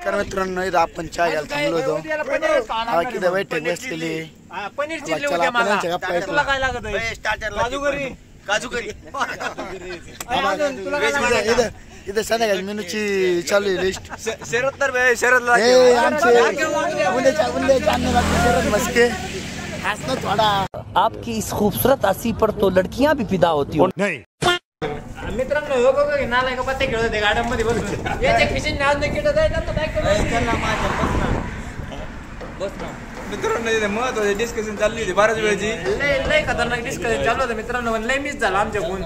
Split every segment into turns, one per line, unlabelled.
मित्रांनो इथं आपण चहा घ्यायला थांबलो होतो. किती बैठक बसलेली.
तुला काय लागत आहे काजूकरी
इथं संध्याकाळी मेनूची चालू आहे लिस्ट.
शरद तर शरदला
मस्के हसना थोड़ा.
आपकी इस खूबसूरत हंसी पर तो लड़कियां भी फिदा होती हो.
मित्रांनो हो बघ नालाय का पत्ते खेळत होते गार्डन मध्ये बसून. याच्या खिशीने नाव नाही केलं जायचं तर काय बस ना. मित्रांनो महत्वाची डिस्कशन चालली होती बऱ्याच वेळची. लय खतरनाक डिस्कशन चालू होतं मित्रांनो. लय मिस झाला आमच्या फोन.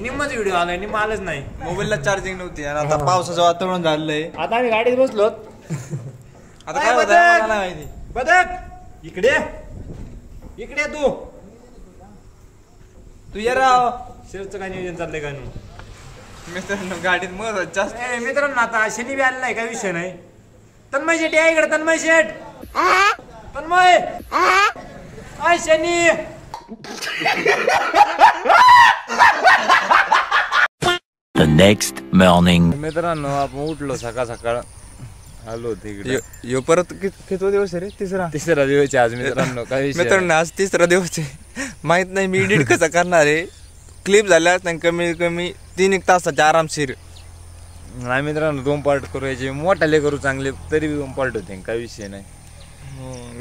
निम्माच व्हिडिओ आलाय निम्मा आलंच नाही. मोबाईलला चार्जिंग नव्हती आणि आता पावसाचं वातावरण झालंय. आता आम्ही गाडीत बसलो. आता काय होतं मला माहिती. बदक इकडे इकडे तू ये राव. शेरचं काय नियोजन चाललंय का मित्रांनो गाडीत मग जास्त. मित्रांनो आता शनी बी आलेला आहे काही विषय नाही. तन्मय शेट या इकडे. तन्मय शेट तन्मय आय शनी.
The next morning.
मित्रांनो आपण उठलो सकाळ सकाळ आलो तिकडे. यो परत किती दिवस रे. तिसरा दिवस आहे आज मित्रांनो. काही मित्रांनो आज तिसरा दिवस आहे. माहित नाही मी एडिट कसं करणार आहे. क्लिप झाल्या कमी कमी 3 तासाचे आरामशीर. नाही मित्रांनो 2 पार्ट करायचे. मोठाले करू चांगले तरी 2 पार्ट होते काही विषय नाही.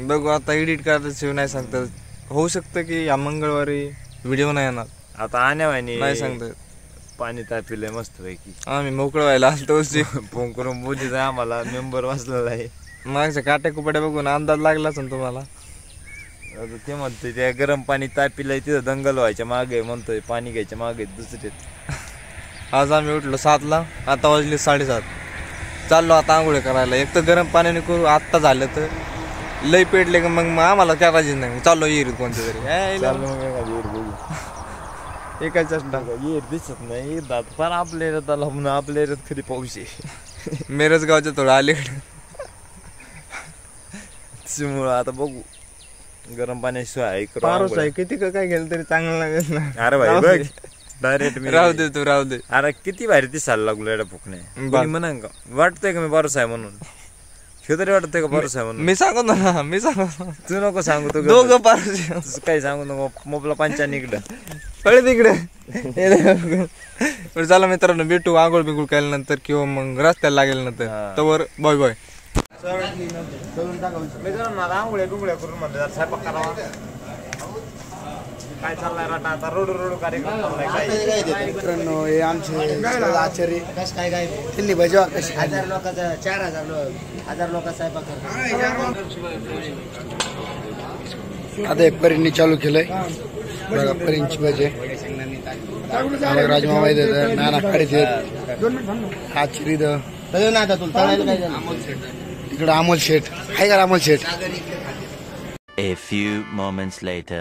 बघू आता एडिट करायचं नाही सांगतात. होऊ शकतं की या मंगळवारी व्हिडिओ नाही येणार. आता आण्यावानी नाही सांगतात. पाणी तापिलंय मस्त पैकी. आम्ही मोकळं व्हायला आलतो. फोन करून बोलीच आम्हाला मेंबर वाचलेला आहे. मागच्या काट्या कुपाट्या बघून अंदाज लागलाच ना तुम्हाला. ते म्हणतोय त्या गरम पाणी तापिलंय तिथं दंगल व्हायच्या मागे म्हणतोय. पाणी घ्यायच्या मागे दुसरे. आज आम्ही उठलो 7ला. आता वाजले 7:30. चाललो आता आंघोळ करायला. एक तर गरम पाण्याने करू. आत्ता झालं तर लय पेटले का मग आम्हाला करायचीच नाही. चाललो येईल कोणत्या तरी एकाच दिसत नाही दात. पण आपल्या एरियात आला म्हणून आपल्या एरियात कधी पाऊस आहे. मिरज गावच्या थोडं अलीकडे त्यामुळं आता बघू गरम पाण्याशिवाय पाऊस आहे. किती काय गेलं तरी चांगलं लागेल ना. अरे भाई बघ डायरेक्ट राहू दे तू राहू दे. अरे किती भारी दिसायला लागलो एवढ्या फुकणे. म्हणा का वाटतंय का मी बरंच आहे म्हणून. हे तरी वाटतंय का बरंच आहे म्हणून. मी सांगू ना. मी सांगू तू नको सांगू. तू दोघं पारस काही सांगू नको. मोबला 5 इकडं कळे तिकडे. चला मित्रांनो भेटू आंघोळ बिघोळ केल्यानंतर किंवा मग रस्त्याला लागेल नंतर. तवर बाय बाय.
मित्रांनो आता आंघोळ्या बिंगोळ्या करून म्हणतात स्वयंपाक करावा. काय चाललाय राटा आता रोड कार्यक्रम चाललाय.
मित्रांनो हे आमचे आचार्य
काय काय
त्यांनी बजावा कशी
1000 लोकांचा 4000 लोक स्वयंपाक करतात.
आता एक परींनी चालू केलंय बघा. परींची भजे राजमाबाई देत नाना काढीत आचारी तिकडं अमोल शेठ आहे का. अमोल शेठ.
A few moments later.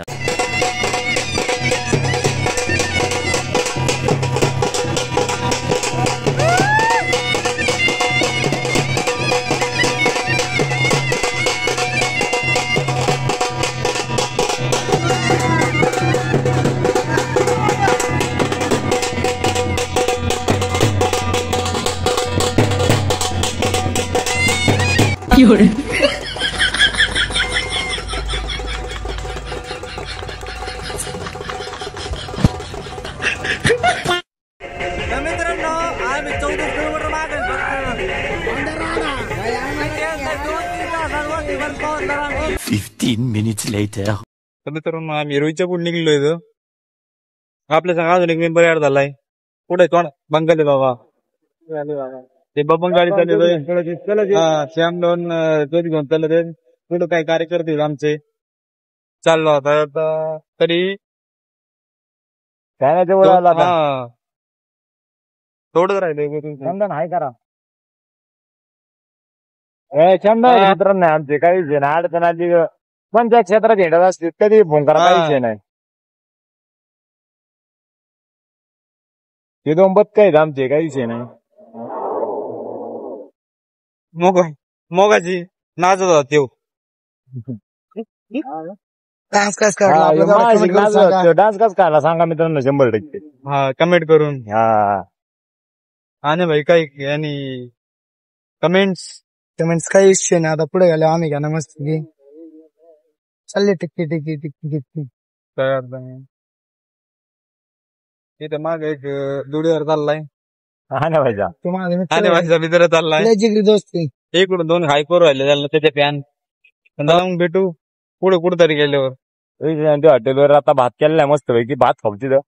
मित्रांनो आम्ही 14 किलोमीटर मागे
15 minutes later.
मित्रांनो आम्ही रोहितच्या पुढे निघलोय. आपल्या संग अजून एक मेंबर ऍड झालाय. पुढे कोण बंगाली बाबा. ते बबन गाडी चालली. श्याम दोन दोन घेऊन चालले. पुढे काही कार्यकर्ते आमचे. चाललो आता तरी थोडं राहिलं.
हाय करा मित्रांनो आमचे काही विषय नाही. अडचण आली पण त्या क्षेत्रात हिंडत असतील कधी फोन करा काही विषय नाही. ते 2 बदक आहेत आमचे काही विषय नाही.
मोगाची नाचत होता त्यो.
डान्स कस
डान्स कस खायला सांगा मित्रांनो 100%.
हा कमेंट करून.
हा
आणि भाई काही आणि कमेंट्स
पेमेंट काही इश्यू नाही. आता पुढे गेलो आम्ही घ्या ना मस्त चालले टिक्की टिक्की टिक्की टिक्की.
इथं माग एक दुडीवर चाललाय.
हा ना भाईजा
आणि माझा मित्र चाललाय.
जिगरी दोस्ती.
इकडून 2 हायकोर राहिले त्याला त्याचे फॅन. मग भेटू पुढे कुठेतरी गेल्यावर
हॉटेलवर आता भात केलेला आहे मस्त पैकी. भात खाऊ तिथं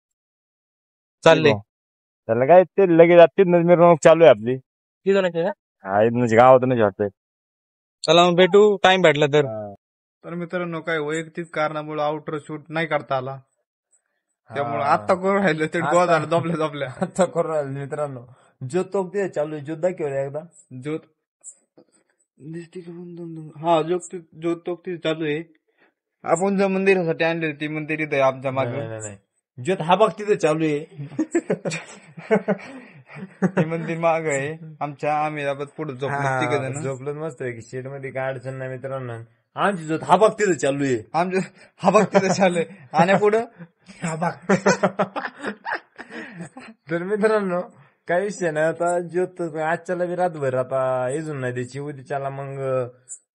चालले.
त्याला काय ते लगेच तिथं मिरवणूक चालू आहे आपली. हा इथनच गावातूनच वाटतंय.
चला मग भेटू टाइम भेटला तर. तर मित्रांनो काय वैयक्तिक कारणामुळे आउटर शूट नाही करता आला. त्यामुळे आता करून राहिलं ते गोळा झोपल्या
आता करून राहिले मित्रांनो. ज्योत तोक ते चालू आहे. ज्योत दाखव एकदा.
ज्योत हा ज्योत तोक ती चालू आहे. आपण ज्या मंदिरासाठी आणले ती मंदिर इथं आमच्या मागे.
नाही ज्योत हा बघ तिथे चालू आहे.
ती मंदिर माग आहे आमच्या. आम्ही पुढे झोपलो
झोपलं मस्त आहे की शेड मध्ये काय अडचण नाही मित्रांनो. आमची ज्योत हा बघ तिथे चालू आहे.
आमच्या हा बघ तिथं चालू आहे. आणि पुढं
हा बघ. तर मित्रांनो काही विषय नाही. आता ज्योत आजच्याला बी रातभर आता येजून नाही त्याची उद्याच्याला मग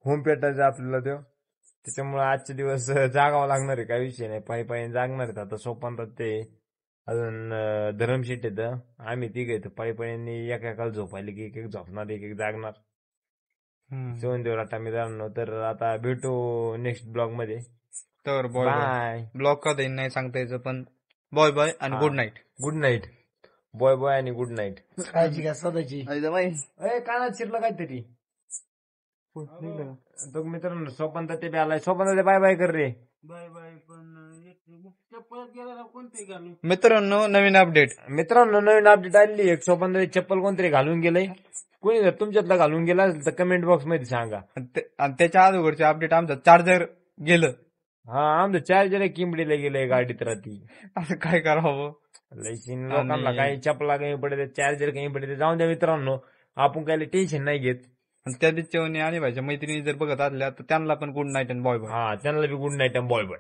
होम पेटायचं आपल्याला तो. त्याच्यामुळे आजचे दिवस जागावं लागणार आहे. काही विषय नाही. पायी जागणार आहेत. आता सोपानतात ते अजून धरमशीट येत. आम्ही तिघ येतो पायी एका झोपायला की एक झोपणार एक जागणार. जेवण देऊ आता मित्रांनो. तर आता भेटू नेक्स्ट ब्लॉग मध्ये.
तर
बाय.
ब्लॉग का देईन नाही सांगता यायचं पण बॉय बॉय आणि good night.
Good night. Boy आणि गुड नाईट.
काळजी घ्या स्वतःची.
कानात शिरलं काहीतरी. तो मित्रांनो सोपन ते बी आलाय. सोपन बाय बाय कर रे.
Bye bye. पण चप्पल गेला कोणते घालू.
मित्रांनो नवीन अपडेट.
मित्रांनो नवीन अपडेट आलेली. एक सोपन चप्पल कोणतरी घालून गेलंय. कोणी जर तुमच्यातला घालून गेला तर कमेंट बॉक्स मध्ये सांगा.
आणि त्याच्या अगोदरचे अपडेट आमचं चार्जर गेलं.
हा आमचं चार्जर किंबडीला गेलंय गाडीत राहती.
असं काय करावं.
लयशीन लोकांना काही चपला काही पडते चार्जर काही पडते. जाऊन द्या मित्रांनो. आपण काही टेन्शन नाही घेत.
त्या दिवशी आणि भाईच्या मैत्रिणी जर बघत असल्या तर त्यांना पण गुड नाईट आणि बॉय बॉय.
हा त्यांना बी गुड नाईट आणि बॉय बॉय.